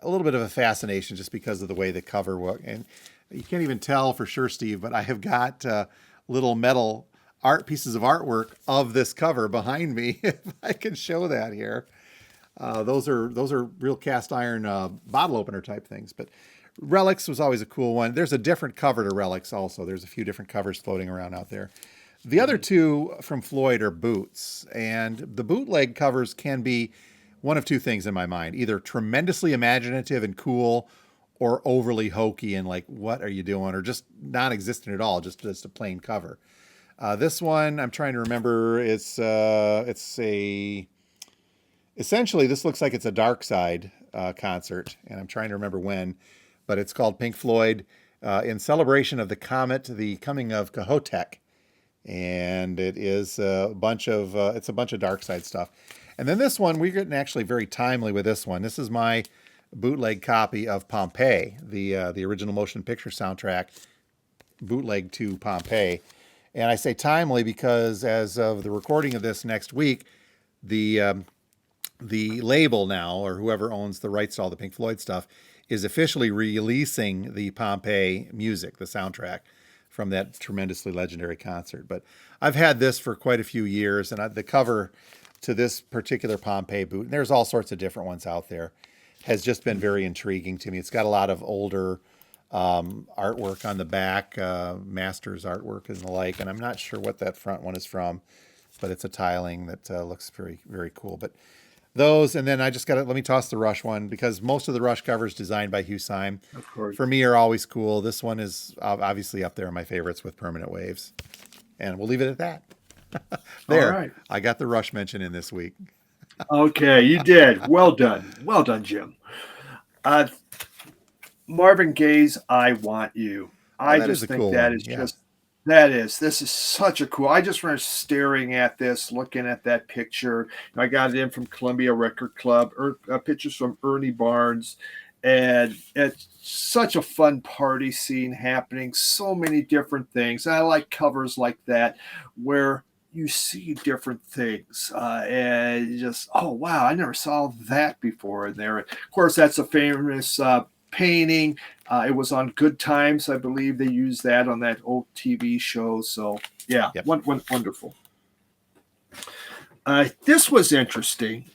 a little bit of a fascination just because of the way the cover was. And you can't even tell for sure, Steve, but I have got little metal art pieces of artwork of this cover behind me. If I can show that here, those are real cast iron bottle opener type things. But Relics was always a cool one. There's a different cover to Relics also. There's a few different covers floating around out there. The other hmm, two from Floyd are boots, and the bootleg covers can be one of two things in my mind: either tremendously imaginative and cool, or overly hokey and like, what are you doing? Or just non-existent at all, just a plain cover. This one I'm trying to remember. It's essentially, this looks like it's a Dark Side concert, and I'm trying to remember when, but it's called Pink Floyd in celebration of the comet, the coming of Cahotek, and it is a bunch of it's a bunch of Dark Side stuff. And then this one, we're getting actually very timely with this one. This is my bootleg copy of Pompeii, the original motion picture soundtrack, bootleg to Pompeii. And I say timely because as of the recording of this next week, the label now, or whoever owns the rights to all the Pink Floyd stuff, is officially releasing the Pompeii music, the soundtrack from that tremendously legendary concert. But I've had this for quite a few years, and the cover to this particular Pompeii boot, and there's all sorts of different ones out there, has just been very intriguing to me. It's got a lot of older artwork on the back, Masters artwork and the like, and I'm not sure what that front one is from, but it's a tiling that looks very, very cool. But those, and then I just got to, let me toss the Rush one, because most of the Rush covers designed by Hugh Syme, Of course. for me, are always cool. This one is obviously up there in my favorites with Permanent Waves. And we'll leave it at that. There, All right. I got the Rush mention in this week. Okay, you did. Well done. Well done, Jim. Marvin Gaye's I Want You. I that is just a think cool that one, is yeah. just this is such a cool. I just remember staring at this, looking at that picture. I got it in from Columbia Record Club, pictures from Ernie Barnes, and it's such a fun party scene happening. So many different things. I like covers like that where you see different things, and you just, oh wow, I never saw that before in there. Of course, that's a famous painting. It was on Good Times, I believe they used that on that old TV show. So yeah, Yep. Wonderful. This was interesting.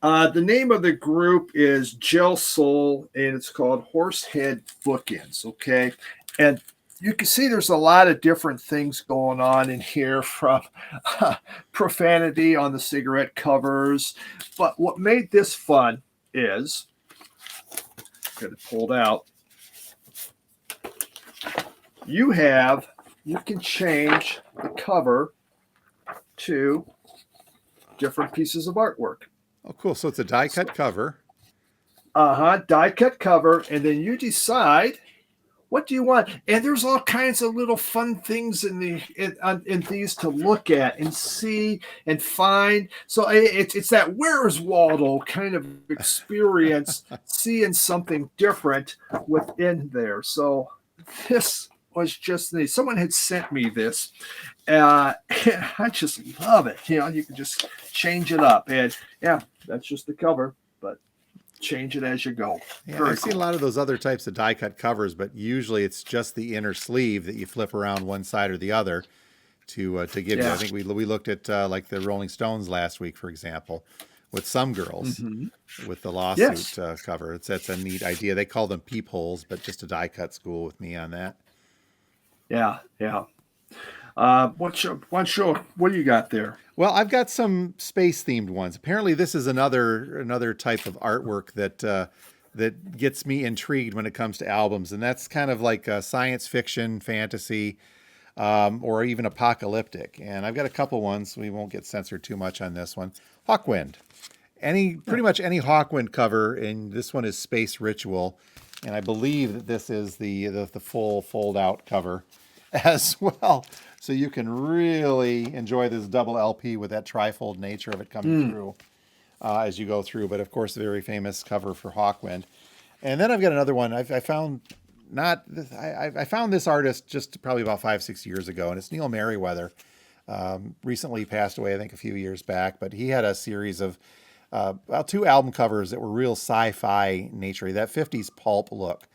The name of the group is Gel Soul, and it's called Horsehead Bookends. Okay, and you can see there's a lot of different things going on in here, from profanity on the cigarette covers. But what made this fun is, get it pulled out, you can change the cover to different pieces of artwork. Oh, cool. So it's a die cut cover. Die cut cover, and then you decide what do you want. And there's all kinds of little fun things in these to look at and see and find. So it's that Where's Waldo kind of experience, seeing something different within there. So this was just neat. Someone had sent me this. I just love it. You can just change it up, and yeah, that's just the cover, but change it as you go. Yeah, Very I've seen a lot of those other types of die cut covers, but usually it's just the inner sleeve that you flip around one side or the other to give you. I think we looked at like the Rolling Stones last week, for example, with Some Girls with the lawsuit cover. That's a neat idea. They call them peepholes, but just a die cut school with me on that. Yeah. What do you got there? Well, I've got some space themed ones. Apparently, this is another type of artwork that gets me intrigued when it comes to albums, and that's kind of like science fiction, fantasy, or even apocalyptic. And I've got a couple ones. We won't get censored too much on this one. Hawkwind. Pretty much any Hawkwind cover, and this one is Space Ritual, and I believe that this is the full fold out cover as well. So you can really enjoy this double LP with that trifold nature of it coming through as you go through. But of course, the very famous cover for Hawkwind. And then I've got another one. I found this artist just probably about 5-6 years ago, and it's Neil Merriweather. Recently passed away, I think, a few years back. But he had a series of about 2 album covers that were real sci-fi nature, that 50s pulp look,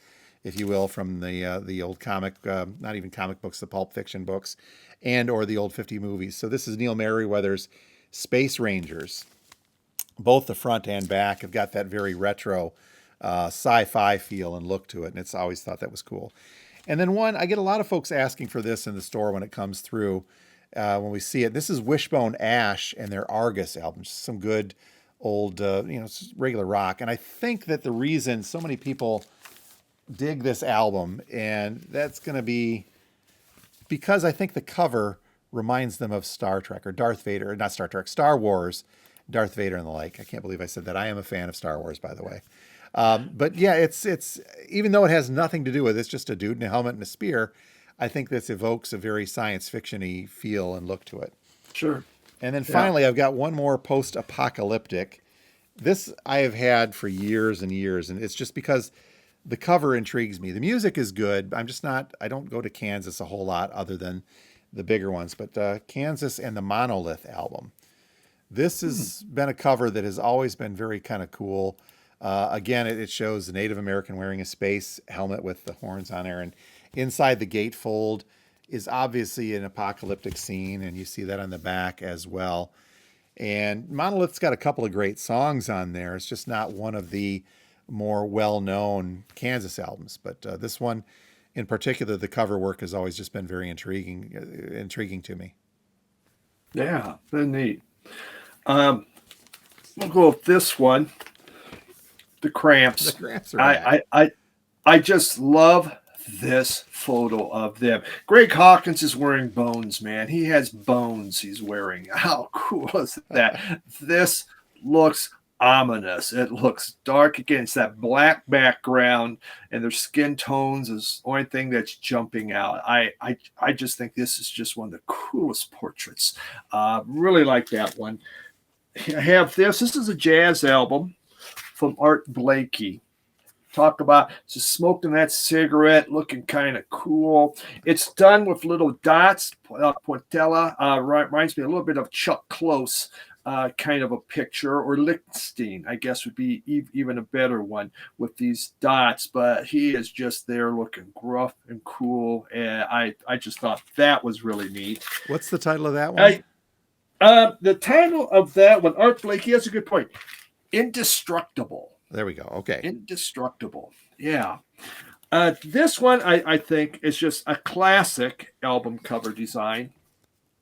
if you will, from the old comic, not even comic books, the pulp fiction books, or the old 50 movies. So this is Neil Merriweather's Space Rangers. Both the front and back have got that very retro sci-fi feel and look to it, and it's always thought that was cool. And then one, I get a lot of folks asking for this in the store when it comes through, when we see it. This is Wishbone Ash and their Argus album, just some good old, it's regular rock. And I think that the reason so many people dig this album, and that's going to be because I think the cover reminds them of Star Trek or Darth Vader, not Star Trek, Star Wars, Darth Vader and the like. I can't believe I said that. I am a fan of Star Wars, by the way. But yeah, it's even though it has nothing to do with it, it's just a dude in a helmet and a spear. I think this evokes a very science fiction-y feel and look to it. Sure. And then Yeah. finally, I've got one more post-apocalyptic. This I have had for years and years, and it's just because the cover intrigues me. The music is good. I'm just not, I don't go to Kansas a whole lot other than the bigger ones, but Kansas and the Monolith album. This has been a cover that has always been very kind of cool. Again, it shows the Native American wearing a space helmet with the horns on there, and inside the gatefold is obviously an apocalyptic scene, and you see that on the back as well. And Monolith's got a couple of great songs on there. It's just not one of the more well-known Kansas albums, but this one in particular, the cover work has always just been very intriguing to me. Yeah, they're neat. We'll go with this one, the Cramps. The Cramps are back. I just love this photo of them. Greg Hawkins is wearing bones, man. He has bones he's wearing. How cool is that? This looks ominous. It looks dark against that black background, and their skin tones is the only thing that's jumping out. I just think this is just one of the coolest portraits. Really like that one. I have this. This is a jazz album from Art Blakey. Talk about just smoking that cigarette, looking kind of cool. It's done with little dots. Portela reminds me a little bit of Chuck Close kind of a picture, or Lichtenstein, I guess would be even a better one with these dots. But he is just there looking gruff and cool. And I just thought that was really neat. What's the title of that one? The title of that one, Art Blakey, has a good point. Indestructible. There we go. Okay. Indestructible. Yeah. This one, I think, is just a classic album cover design.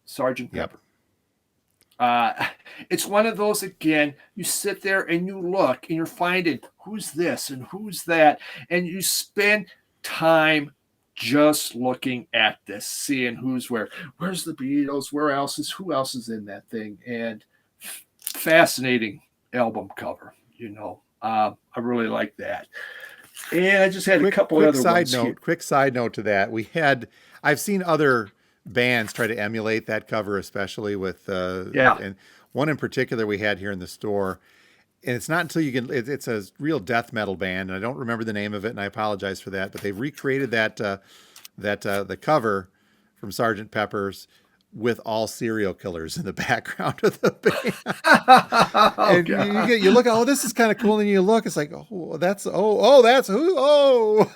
Sergeant Pepper. It's one of those, again, you sit there and you look and you're finding who's this and who's that. And you spend time just looking at this, seeing who's where. Where's the Beatles? Who else is in that thing? And fascinating album cover, I really like that. And I just had a couple other ones. Quick side note to that. I've seen other bands try to emulate that cover, especially with, and one in particular we had here in the store. And it's not until it's a real death metal band, and I don't remember the name of it, and I apologize for that, but they've recreated the cover from Sgt. Pepper's with all serial killers in the background of the band. And you look, oh, this is kind of cool. And you look, it's like, that's who? Oh.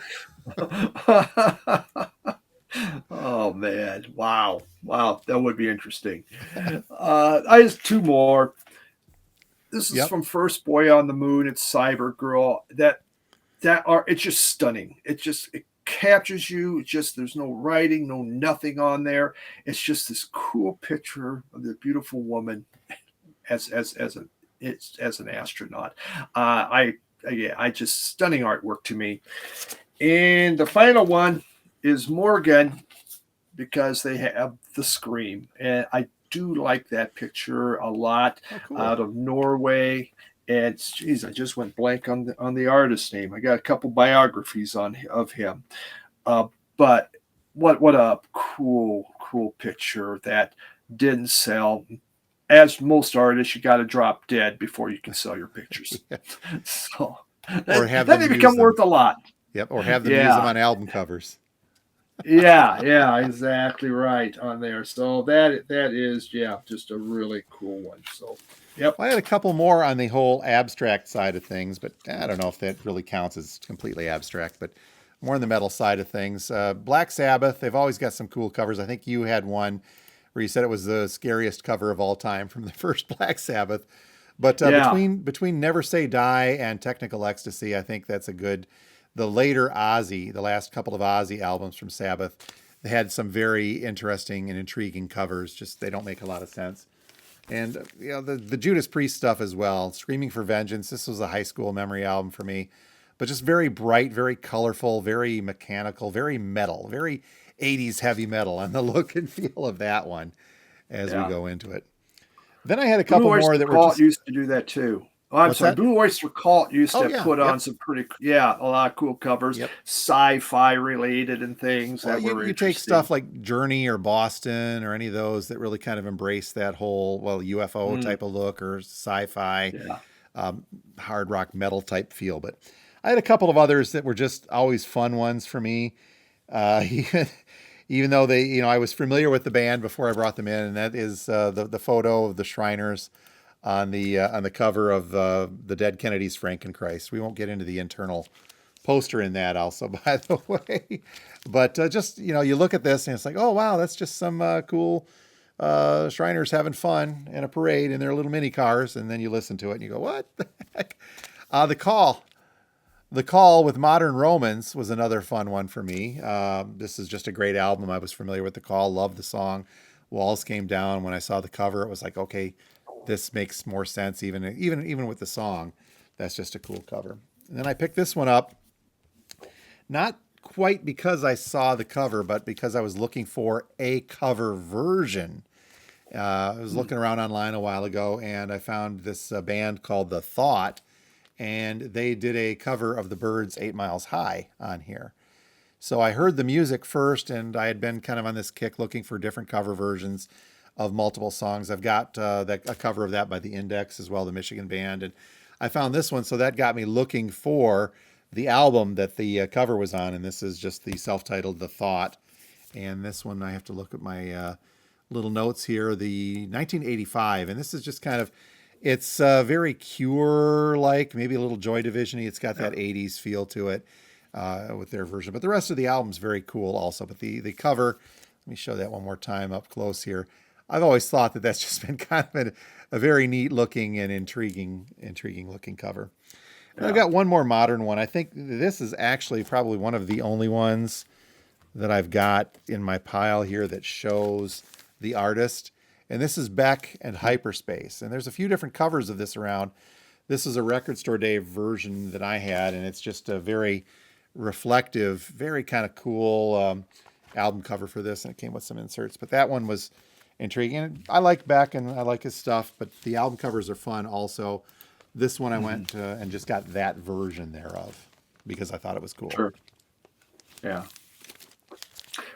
Oh man. Wow. That would be interesting. I just two more. This is from First Boy on the Moon. It's Cyber Girl. It's just stunning. It captures you. There's no writing, no nothing on there. It's just this cool picture of the beautiful woman as an astronaut. Just stunning artwork to me. And the final one is Morgan, because they have the Scream, and I do like that picture a lot. Cool. Out of Norway. And I just went blank on the artist's name. I got a couple biographies of him, but what a cool picture that didn't sell. As most artists, you got to drop dead before you can sell your pictures. So then they become worth a lot. Yep, or have them use them on album covers. yeah, exactly right on there. So that is just a really cool one. So. Yep. I had a couple more on the whole abstract side of things, but I don't know if that really counts as completely abstract, but more on the metal side of things. Black Sabbath, they've always got some cool covers. I think you had one where you said it was the scariest cover of all time from the first Black Sabbath. But between Never Say Die and Technical Ecstasy, I think that's the later Ozzy, the last couple of Ozzy albums from Sabbath, they had some very interesting and intriguing covers. Just they don't make a lot of sense. And the Judas Priest stuff as well. Screaming for Vengeance. This was a high school memory album for me, but just very bright, very colorful, very mechanical, very metal, very 80s heavy metal, and the look and feel of that one as we go into it. Then I had a Blue couple more Oyster that were Cult just, used to do that too. Oh, I'm what's sorry. that? Blue Oyster Cult used Oh to yeah. put on Yep. some pretty, yeah, a lot of cool covers, Yep. sci-fi related and things Well, that you were you take stuff interesting. like Journey or Boston or any of those that really kind of embrace that whole, well, UFO Mm, type of look or sci-fi, yeah. um, hard rock metal type feel. But I had a couple of others that were just always fun ones for me. Even, even though they, I was familiar with the band before I brought them in, and that is the photo of the Shriners on the cover of the Dead Kennedys Frankenchrist. We won't get into the internal poster in that also, by the way. But just, you look at this and it's like, oh, wow, that's just some cool Shriners having fun in a parade in their little mini cars. And then you listen to it and you go, what the heck? The Call. The Call with Modern Romans was another fun one for me. This is just a great album. I was familiar with The Call, loved the song. Walls Came Down. When I saw the cover, it was like, okay, this makes more sense even with the song. That's just a cool cover. And then I picked this one up, not quite because I saw the cover, but because I was looking for a cover version. I was Mm. looking around online a while ago and I found this band called The Thought, and they did a cover of the Byrds' 8 Miles High on here. So I heard the music first, and I had been kind of on this kick looking for different cover versions of multiple songs. I've got a cover of that by the Index as well, the Michigan band, and I found this one, so that got me looking for the album that the cover was on, and this is just the self-titled The Thought. And this one, I have to look at my little notes here, the 1985, and this is just kind of, it's very Cure-like, maybe a little Joy Division-y. It's got Yeah. that 80s feel to it with their version. But the rest of the album's very cool also. But the cover, let me show that one more time up close here. I've always thought that that's just been kind of a very neat looking and intriguing looking cover. And I've Yeah. got one more modern one. I think this is actually probably one of the only ones that I've got in my pile here that shows the artist. And this is Beck and Hyperspace. And there's a few different covers of this around. This is a Record Store Day version that I had, and it's just a very reflective, very kind of cool album cover for this. And it came with some inserts. But that one was intriguing. I like Beck and I like his stuff, but the album covers are fun also. This one I Hmm. went and just got that version thereof because I thought it was cool. Sure. Yeah.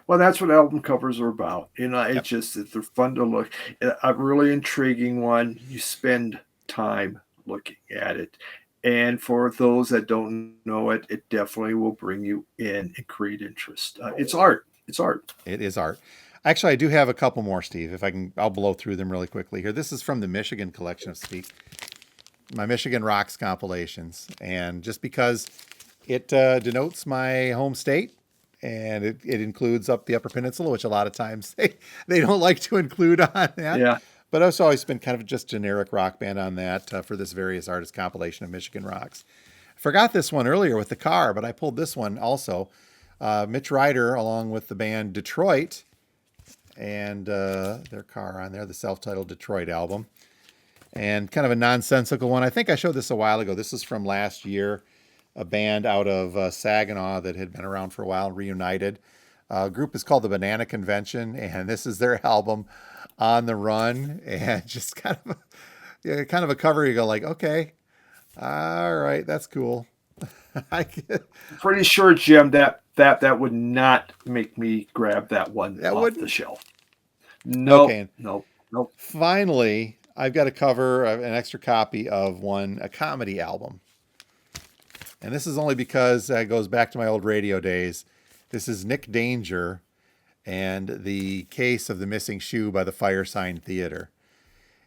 Well, that's what album covers are about. It's Yep. just that they're fun to look. A really intriguing one. You spend time looking at it. And for those that don't know it, it definitely will bring you in and create interest. It's art. It's art. It is art. Actually, I do have a couple more, Steve. If I can, I'll blow through them really quickly here. This is from the Michigan collection of Speak, my Michigan Rocks compilations. And just because it denotes my home state and it includes up the Upper Peninsula, which a lot of times they don't like to include on that. Yeah. But I've always been kind of just generic rock band on that for this various artist compilation of Michigan Rocks. Forgot this one earlier with the car, but I pulled this one also. Mitch Ryder, along with the band Detroit, and their car on there, the self-titled Detroit album. And kind of a nonsensical one. I think I showed this a while ago. This is from last year, a band out of Saginaw that had been around for a while, reunited. Group is called the Banana Convention, and this is their album, On the Run. And just kind of a cover. You go like, okay, all right, that's cool. I get, Pretty sure, Jim, that would not make me grab that one that off the wouldn't. shelf. Nope. Okay, Nope. Nope. finally, I've got a cover, an extra copy of a comedy album. And this is only because it goes back to my old radio days. This is Nick Danger and the Case of the Missing Shoe by the Firesign Theater.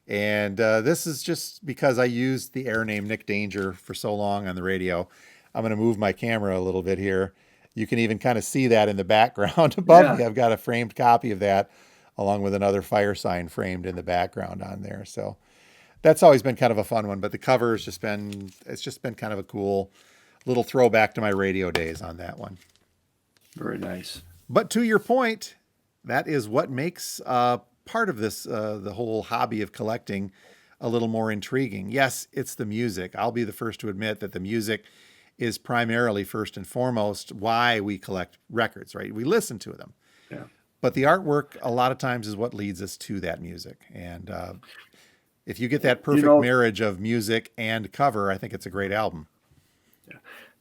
And this is just because I used the air name Nick Danger for so long on the radio. I'm going to move my camera a little bit here. You can even kind of see that in the background above Yeah. me. I've got a framed copy of that along with another fire sign framed in the background on there. So that's always been kind of a fun one, but the cover has just been kind of a cool little throwback to my radio days on that one. Very nice. But to your point, that is what makes part of this, the whole hobby of collecting, a little more intriguing. Yes, it's the music. I'll be the first to admit that the music is primarily, first and foremost, why we collect records, right? We listen to them. Yeah. But the artwork, a lot of times, is what leads us to that music. And if you get that You perfect know, marriage of music and cover, I think it's a great album.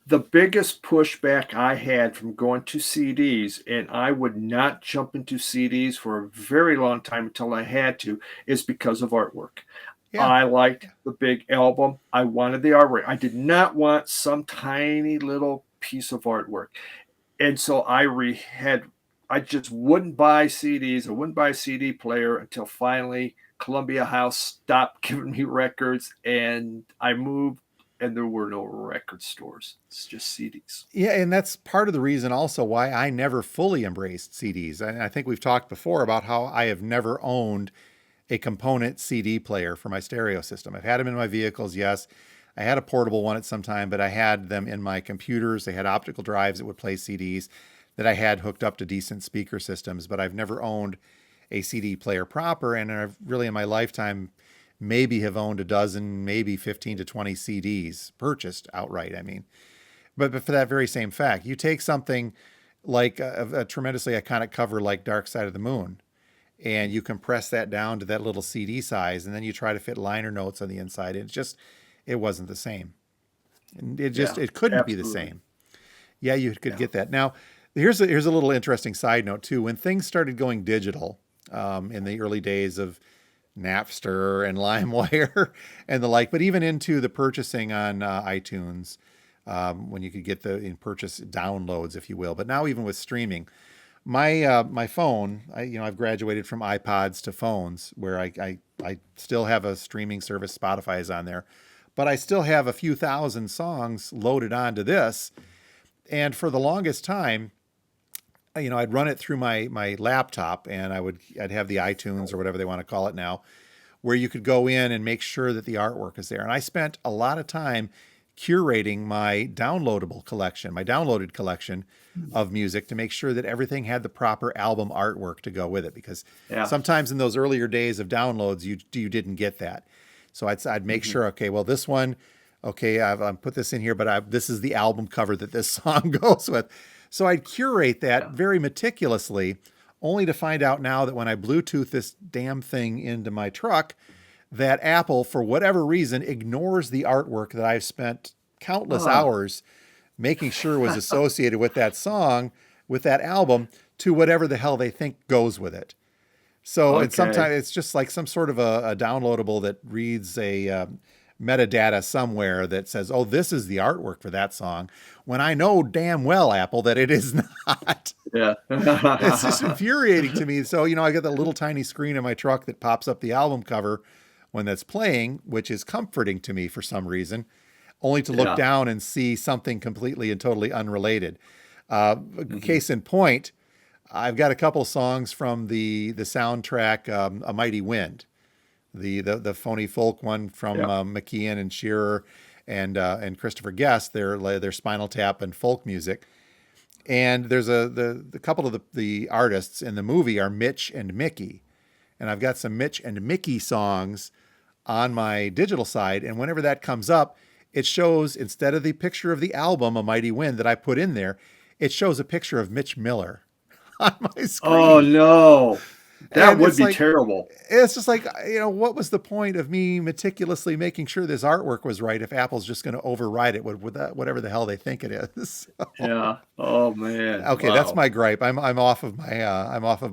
the biggest pushback I had from going to CDs, and I would not jump into CDs for a very long time until I had to, is because of artwork. Yeah. I liked the big album. I wanted the artwork. I did not want some tiny little piece of artwork. And so I just wouldn't buy CDs. I wouldn't buy a CD player until finally Columbia House stopped giving me records, and I moved, and there were no record stores. It's just CDs. Yeah, and that's part of the reason also why I never fully embraced CDs. And I think we've talked before about how I have never owned a component CD player for my stereo system. I've had them in my vehicles, yes. I had a portable one at some time, but I had them in my computers. They had optical drives that would play CDs that I had hooked up to decent speaker systems, but I've never owned a CD player proper. And I've really in my lifetime maybe have owned a dozen, maybe 15 to 20 CDs purchased outright. I mean, but for that very same fact, you take something like a tremendously iconic cover like Dark Side of the Moon, and you compress that down to that little CD size, and then you try to fit liner notes on the inside. It wasn't the same. And Yeah, it couldn't be the absolutely. same. Yeah, you could Yeah. get that. Now, here's a little interesting side note too. When things started going digital, in the early days of Napster and LimeWire and the like, but even into the purchasing on iTunes, when you could get the in purchase downloads, if you will. But now even with streaming, my phone, I've graduated from iPods to phones where I still have a streaming service. Spotify is on there, but I still have a few thousand songs loaded onto this. And for the longest time, I'd run it through my laptop, and I'd have the iTunes or whatever they want to call it now, where you could go in and make sure that the artwork is there. And I spent a lot of time curating my downloaded collection of music to make sure that everything had the proper album artwork to go with it. Because Yeah. sometimes in those earlier days of downloads, you didn't get that. So I'd make Mhm. sure, okay, well, this one, okay, I've put this in here, but this is the album cover that this song goes with. So I'd curate that Yeah. very meticulously, only to find out now that when I Bluetooth this damn thing into my truck, that Apple, for whatever reason, ignores the artwork that I've spent countless Ah, hours making sure was associated with that song, with that album, to whatever the hell they think goes with it. So, and okay. sometimes it's just like some sort of a downloadable that reads a metadata somewhere that says, "Oh, this is the artwork for that song," when I know damn well, Apple, that it is not. Yeah. It's just infuriating to me. So, I got that little tiny screen in my truck that pops up the album cover when that's playing, which is comforting to me for some reason, only to look Yeah. down and see something completely and totally unrelated. Uh, Mhm. Case in point, I've got a couple songs from the soundtrack, "A Mighty Wind," the phony folk one from Yeah. McKean and Shearer and Christopher Guest, their Spinal Tap and folk music. And there's the couple of the artists in the movie are Mitch and Mickey, and I've got some Mitch and Mickey songs on my digital side. And whenever that comes up, it shows, instead of the picture of the album "A Mighty Wind" that I put in there, it shows a picture of Mitch Miller on my Oh, screen. no. That And would be terrible. it's just like, what was the point of me meticulously making sure this artwork was right if Apple's just going to override it with whatever the hell they think it is? So, Yeah. Oh, man. okay, that's Wow. my gripe. I'm off of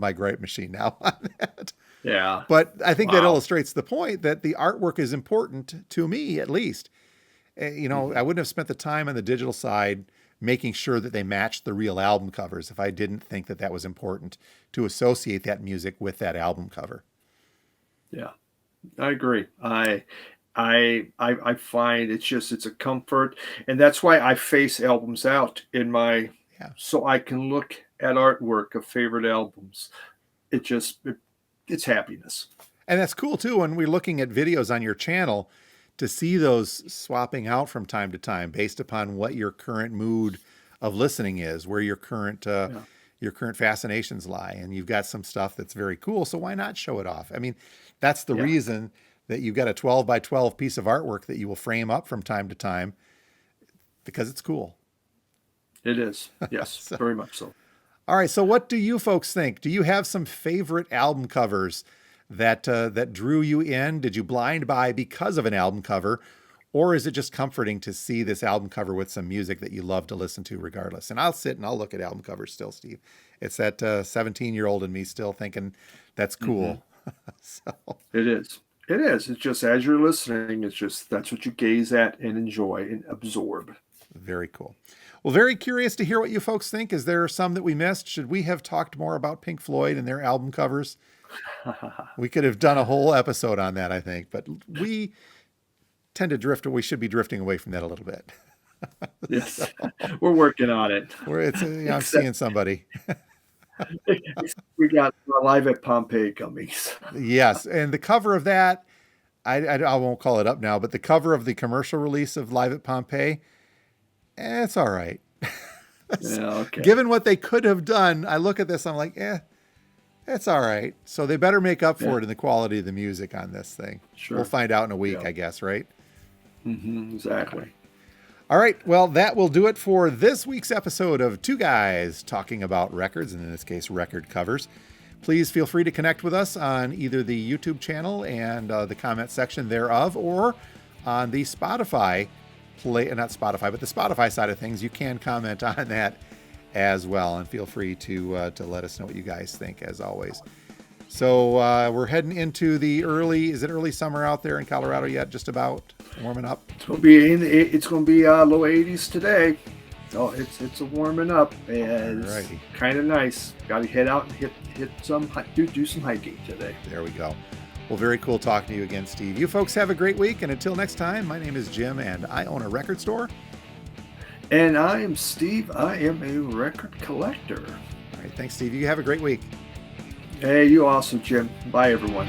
my gripe machine now on that. Yeah. But I think that Wow. illustrates the point that the artwork is important to me, at least. I Mhm. wouldn't have spent the time on the digital side making sure that they matched the real album covers if I didn't think that that was important to associate that music with that album cover. Yeah. I agree. I find it's a comfort, and that's why I face albums out in my Yeah. so I can look at artwork of favorite albums. It's happiness. And that's cool too when we're looking at videos on your channel to see those swapping out from time to time based upon what your current mood of listening is, where Yeah. your current fascinations lie. And you've got some stuff that's very cool, so why not show it off? I mean, that's the Yeah. reason that you've got a 12 by 12 piece of artwork that you will frame up from time to time because it's cool. It is. Yes, So, very much so. all right, so what do you folks think? Do you have some favorite album covers that drew you in? Did you blind buy because of an album cover? Or is it just comforting to see this album cover with some music that you love to listen to regardless? And I'll sit and I'll look at album covers still, Steve. It's that 17-year-old in me still thinking that's cool. So It is. It is. It's just as you're listening, it's just that's what you gaze at and enjoy and absorb. very cool. Well, very curious to hear what you folks think. Is there some that we missed? Should we have talked more about Pink Floyd and their album covers? We could have done a whole episode on that, I think, but we tend to drift. We should be drifting away from that a little bit. Yes, we're working on it. I'm seeing somebody. We got Live at Pompeii coming. Yes, and the cover of that, I won't call it up now, but the cover of the commercial release of Live at Pompeii, it's all right. Yeah, okay. Given what they could have done, I look at this, I'm like, it's all right. So they better make up for it in the quality of the music on this thing. Sure. We'll find out in a week, Yeah. I guess, right? Exactly. All right. Well, that will do it for this week's episode of Two Guys Talking About Records, and in this case, record covers. Please feel free to connect with us on either the YouTube channel and the comment section thereof, or on the Spotify not Spotify, but the Spotify side of things. You can comment on that as well, and feel free to let us know what you guys think, as always. So we're heading into the early summer out there in Colorado yet? Just about warming up. It's gonna be low 80s today. So it's a warming up, and it's kind of nice. Got to head out and do some hiking today. There we go. Well, very cool talking to you again, Steve. You folks have a great week, and until next time, my name is Jim, and I own a record store. And I am Steve. I am a record collector. All right, thanks, Steve. You have a great week. Hey, you also, Jim. Bye, everyone.